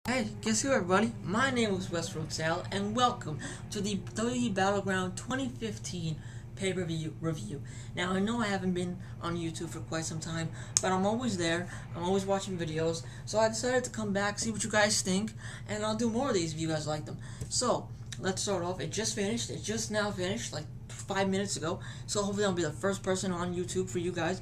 Hey, guess who, everybody? My name is Westworld Sal, and welcome to the WWE Battleground 2015 pay-per-view review. Now, I know I haven't been on YouTube for quite some time, but I'm always there. I'm always watching videos, so I decided to come back, see what you guys think, and I'll do more of these if you guys like them. So, let's start off. It just finished. It just now finished, like 5 minutes ago, so hopefully I'll be the first person on YouTube for you guys.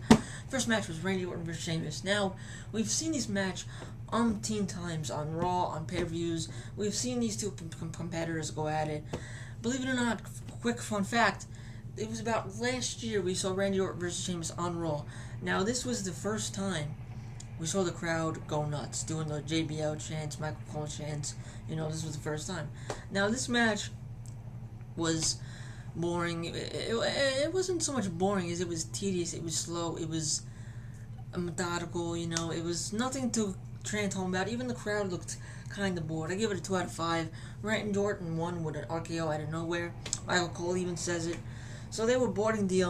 First match was Randy Orton vs. Sheamus. Now, we've seen this match umpteen times on Raw, on pay-per-views. We've seen these two competitors go at it. Believe it or not, quick fun fact, it was about last year we saw Randy Orton vs. Sheamus on Raw. Now, this was the first time we saw the crowd go nuts, doing the JBL chants, Michael Cole chants. You know, this was the first time. Now, this match was boring. It wasn't so much boring as it was tedious. It was slow. It was methodical. You know, it was nothing to train home about. Even the crowd looked kind of bored. I give it a 2 out of 5. Randy Orton won with an RKO out of nowhere. Michael Cole even says it. So they were boarding the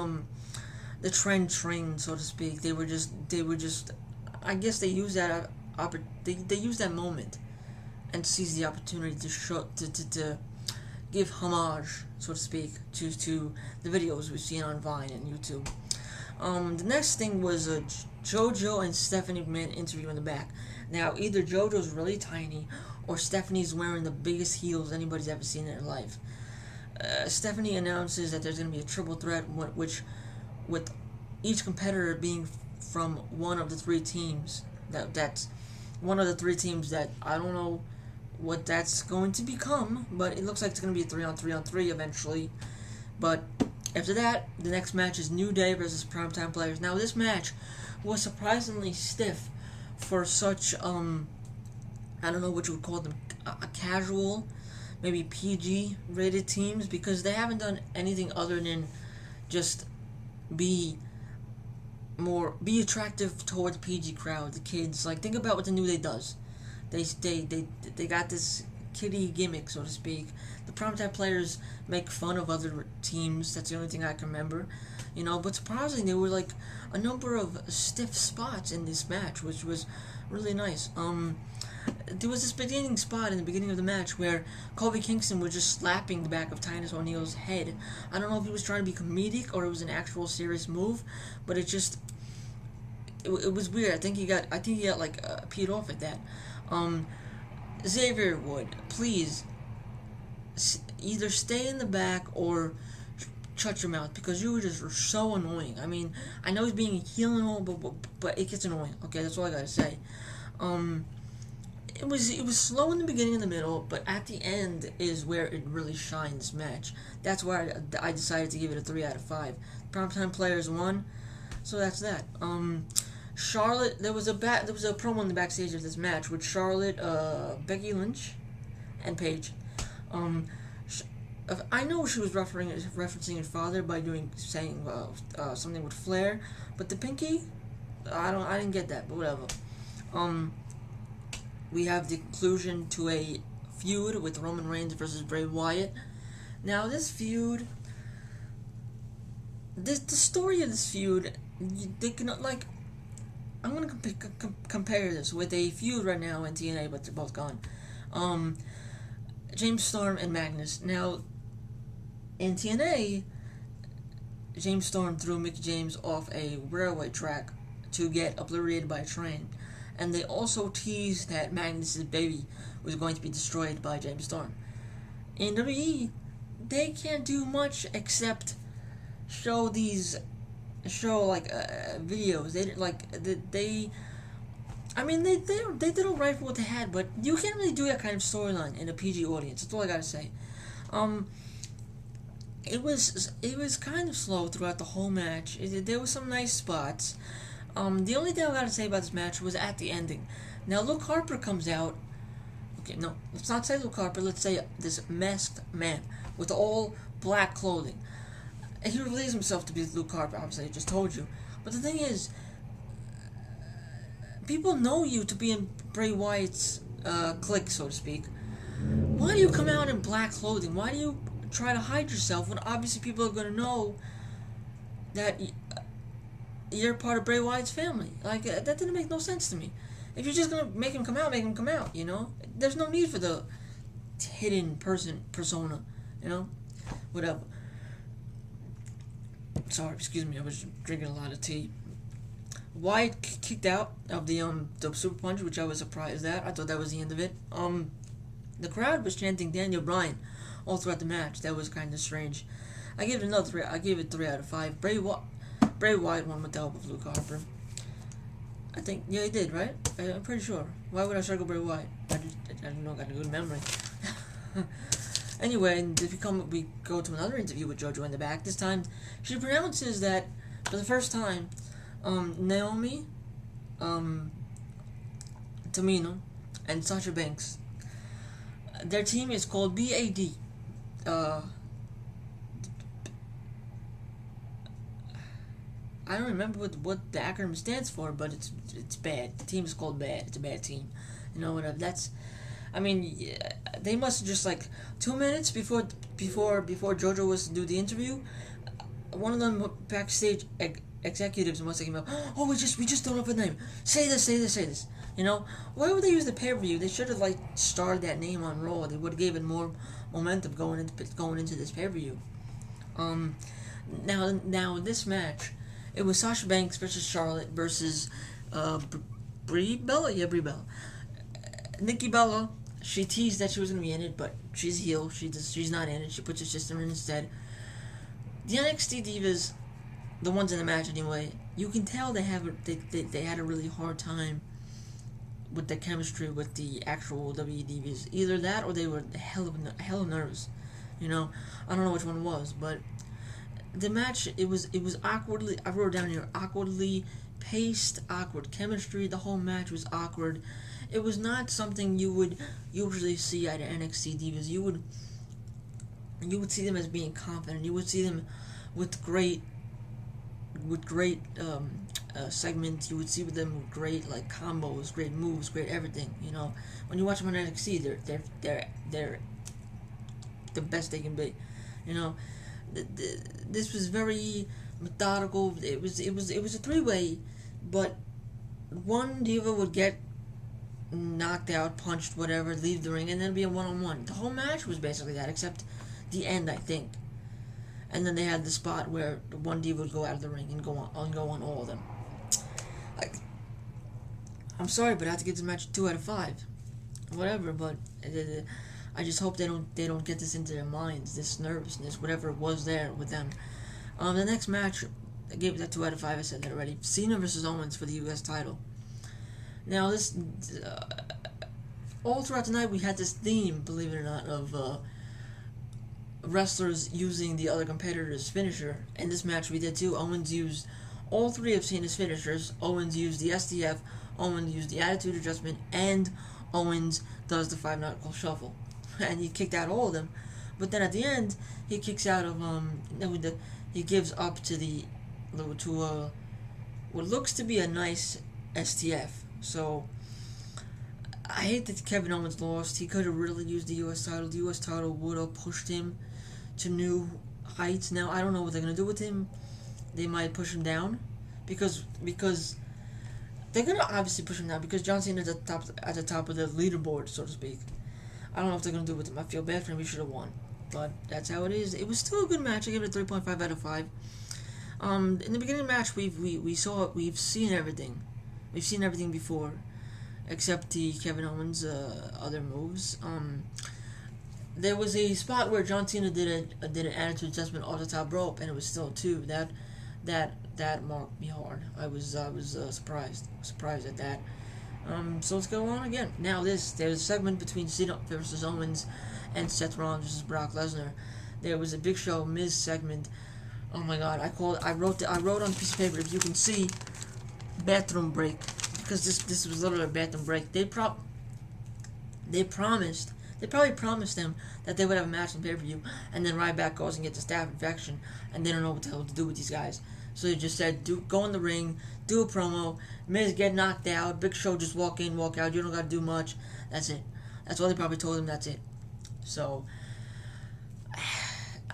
trend train, so to speak. They were just. I guess they used that they used that moment and seized the opportunity to show to give homage, so to speak, to the videos we've seen on Vine and YouTube. The next thing was JoJo and Stephanie McMahon interview in the back. Now, either JoJo's really tiny, or Stephanie's wearing the biggest heels anybody's ever seen in their life. Stephanie announces that there's going to be a triple threat, which, with each competitor being from one of the three teams. That's one of the three teams that I don't know what that's going to become, but it looks like it's going to be a 3-on-3-on-3 eventually. But after that, the next match is New Day versus Primetime Players. Now, this match was surprisingly stiff for such, I don't know what you would call them, a casual, maybe PG-rated teams, because they haven't done anything other than just be attractive towards PG crowd, the kids. Like, think about what the New Day does. They got this kiddie gimmick, so to speak. The Primetime Players make fun of other teams. That's the only thing I can remember, you know. But surprisingly, there were like a number of stiff spots in this match, which was really nice. There was this beginning spot in the beginning of the match where Kofi Kingston was just slapping the back of Titus O'Neil's head. I don't know if he was trying to be comedic or it was an actual serious move, but it was weird. I think he got like peed off at that. Xavier Wood, please either stay in the back or shut your mouth, because you were just so annoying. I mean, I know he's being a heel and all, but it gets annoying. Okay, that's all I gotta say. It was slow in the beginning and the middle, but at the end is where it really shines. Match. That's why I decided to give it a 3 out of 5. Primetime Players won, so that's that. Charlotte, there was a promo in the backstage of this match with Charlotte, Becky Lynch, and Paige. I know she was referencing her father by saying something with Flair, but the pinky, I didn't get that, but whatever. We have the conclusion to a feud with Roman Reigns versus Bray Wyatt. Now, this feud, the story of this feud, they can, like, I'm going to compare this with a feud right now in TNA, but they're both gone. James Storm and Magnus. Now, in TNA, James Storm threw Mickey James off a railway track to get obliterated by a train. And they also teased that Magnus' baby was going to be destroyed by James Storm. In WWE, they can't do much except show videos. They did alright for what they had, but you can't really do that kind of storyline in a PG audience. That's all I gotta say. It was kind of slow throughout the whole match. There were some nice spots. The only thing I gotta say about this match was at the ending. Now, Luke Harper comes out. Okay, no, let's not say Luke Harper. Let's say this masked man with all black clothing. And he reveals himself to be Luke Harper. Obviously, I just told you. But the thing is, people know you to be in Bray Wyatt's clique, so to speak. Why do you come out in black clothing? Why do you try to hide yourself when obviously people are going to know that you're part of Bray Wyatt's family? Like, that didn't make no sense to me. If you're just gonna make him come out, make him come out. You know, there's no need for the hidden persona. You know, whatever. Sorry, excuse me. I was drinking a lot of tea. Wyatt kicked out of the Super Punch, which I was surprised at. I thought that was the end of it. The crowd was chanting Daniel Bryan all throughout the match. That was kind of strange. I gave it another 3. I gave it 3 out of 5. Bray Wyatt won with the help of Luke Harper. I think, yeah, he did, right? I'm pretty sure. Why would I circle Bray Wyatt? I don't know. I got a good memory. Anyway, we go to another interview with JoJo in the back. This time, she pronounces that for the first time, Naomi, Tamina, and Sasha Banks. Their team is called BAD. I don't remember what the acronym stands for, but it's bad. The team is called bad. It's a bad team. You know, whatever. I mean, yeah, they must have just 2 minutes before JoJo was to do the interview. One of them backstage executives must have came up. Oh, we just don't know the name. Say this. You know, why would they use the pay-per-view? They should have starred that name on Raw. They would have given more momentum going into this pay-per-view. Now in this match, it was Sasha Banks versus Charlotte versus Brie Bella. Yeah, Brie Bella. Nikki Bella. She teased that she was gonna be in it, but she's heel. She's not in it. She puts her sister in instead. The NXT divas, the ones in the match anyway, you can tell they had a really hard time with the chemistry with the actual WWE divas. Either that or they were hell of nervous. You know, I don't know which one it was, but the match it was awkwardly. I wrote down here awkwardly paced, awkward chemistry. The whole match was awkward. It was not something you would usually see at NXT divas. You would see them as being confident. You would see them with great segments. You would see them with great combos, great moves, great everything. You know, when you watch them on NXT, they're the best they can be. You know, this was very methodical. It was a 3-way, but one diva would get knocked out, punched, whatever, leave the ring, and then be a one-on-one. The whole match was basically that, except the end, I think. And then they had the spot where the one diva would go out of the ring and go on all of them. I'm sorry, but I have to give this match 2 out of 5. Whatever, but I just hope they don't get this into their minds, this nervousness, whatever was there with them. The next match, I gave that 2 out of 5. I said that already. Cena versus Owens for the U.S. title. Now this, all throughout the night we had this theme, believe it or not, of wrestlers using the other competitor's finisher. In this match we did too. Owens used all 3 of Cena's finishers. Owens used the STF, Owens used the Attitude Adjustment, and Owens does the 5-knuckle shuffle. And he kicked out all of them. But then at the end, he kicks out of, he gives up to what looks to be a nice STF. So, I hate that Kevin Owens lost. He could have really used the U.S. title. The U.S. title would have pushed him to new heights. Now, I don't know what they're going to do with him. They might push him down. Because they're going to obviously push him down. Because John Cena is at the top of the leaderboard, so to speak. I don't know what they're going to do with him. I feel bad for him. He should have won. But that's how it is. It was still a good match. I gave it a 3.5 out of 5. In the beginning of the match, we've seen everything. We've seen everything before, except the Kevin Owens other moves. There was a spot where John Cena did an attitude adjustment off the top rope, and it was still a 2. That marked me hard. I was surprised at that. So let's go on again. Now there's a segment between Cena versus Owens and Seth Rollins versus Brock Lesnar. There was a Big Show Miz segment. Oh my God! I wrote on a piece of paper. If you can see, bathroom break, because this was literally a bathroom break. They probably promised them that they would have a match on pay-per-view, and then Ryback goes and gets a staph infection, and they don't know what the hell to do with these guys. So they just said, go in the ring, do a promo, Miz get knocked out, Big Show just walk in, walk out, you don't got to do much, that's it. That's what they probably told him, that's it. So,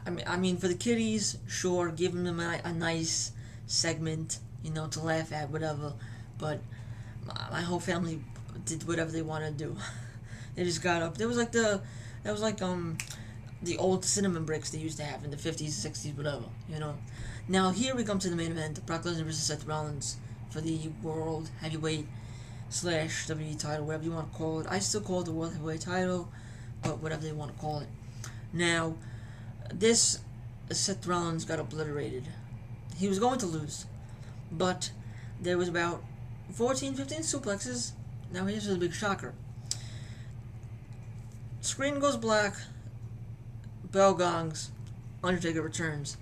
I mean, for the kiddies, sure, give them a nice segment, to laugh at, whatever, but my whole family did whatever they wanted to do. They just got up. That was like the old cinnamon bricks they used to have in the 50s, 60s, whatever, you know. Now here we come to the main event: Brock Lesnar versus Seth Rollins for the World Heavyweight / WWE title, whatever you want to call it. I still call it the World Heavyweight title, but whatever they want to call it. Now, this Seth Rollins got obliterated. He was going to lose, but there was about 14, 15 suplexes. Now here's the big shocker. Screen goes black, bell gongs, Undertaker returns.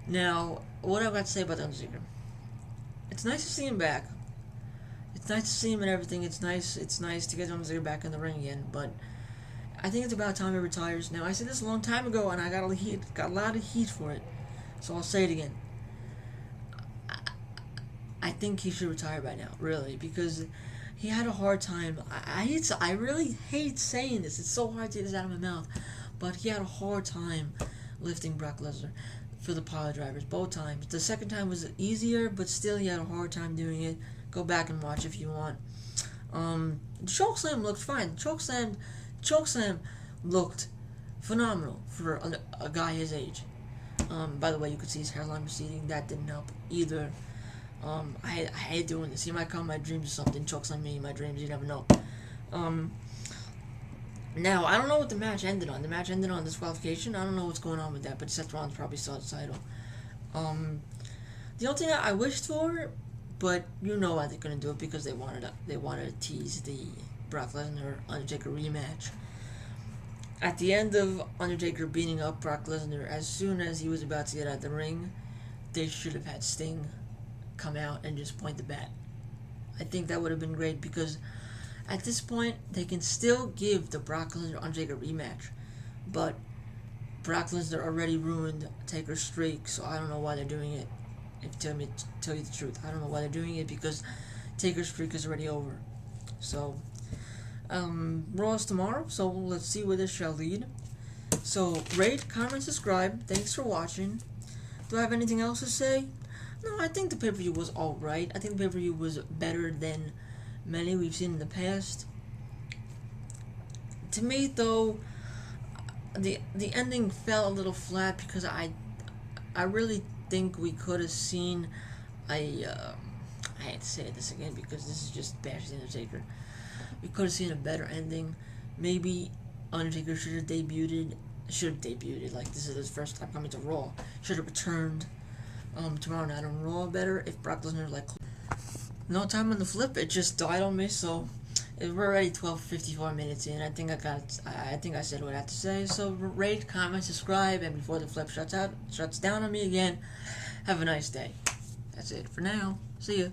Now, what I've got to say about the Undertaker? It's nice to see him back. It's nice to see him and everything. It's nice to get Undertaker back in the ring again, but I think it's about time he retires. Now, I said this a long time ago, and I got a lot of heat for it, so I'll say it again. I think he should retire by now, really, because he had a hard time. I really hate saying this. It's so hard to get this out of my mouth, but he had a hard time lifting Brock Lesnar for the pile drivers both times. The second time was easier, but still he had a hard time doing it. Go back and watch if you want. The chokeslam looked fine. Chokeslam looked phenomenal for a guy his age. By the way, you could see his hairline receding. That didn't help either. I hate doing this. He might come in my dreams or something. Chokeslam me in my dreams. You never know. Now, I don't know what the match ended on. The match ended on disqualification. I don't know what's going on with that, but Seth Rollins probably saw the title. The only thing I wished for, but you know why they're gonna do it, because they wanted to tease the Brock Lesnar Undertaker rematch. At the end of Undertaker beating up Brock Lesnar, as soon as he was about to get out of the ring, they should have had Sting come out and just point the bat. I think that would have been great, because at this point they can still give the Brock Lesnar Undertaker rematch, but Brock Lesnar already ruined Taker's streak, so I don't know why they're doing it. If tell you the truth, I don't know why they're doing it, because Taker's streak is already over. So Raw's tomorrow, so let's see where this shall lead. So rate, comment, subscribe. Thanks for watching. Do I have anything else to say? No, I think the pay-per-view was alright. I think the pay-per-view was better than many we've seen in the past. To me, though, the ending fell a little flat, because I really think we could have seen I hate to say this again, because this is just bash the Undertaker. We could have seen a better ending. Maybe Undertaker should have debuted. Like, this is his first time coming to Raw. Should have returned tomorrow night on Raw better if Brock Lesnar, like, no time on the flip. It just died on me. So we're already 12:54 minutes in. I think I said what I had to say. So rate, comment, subscribe, and before the flip shuts down on me again, have a nice day. That's it for now. See ya.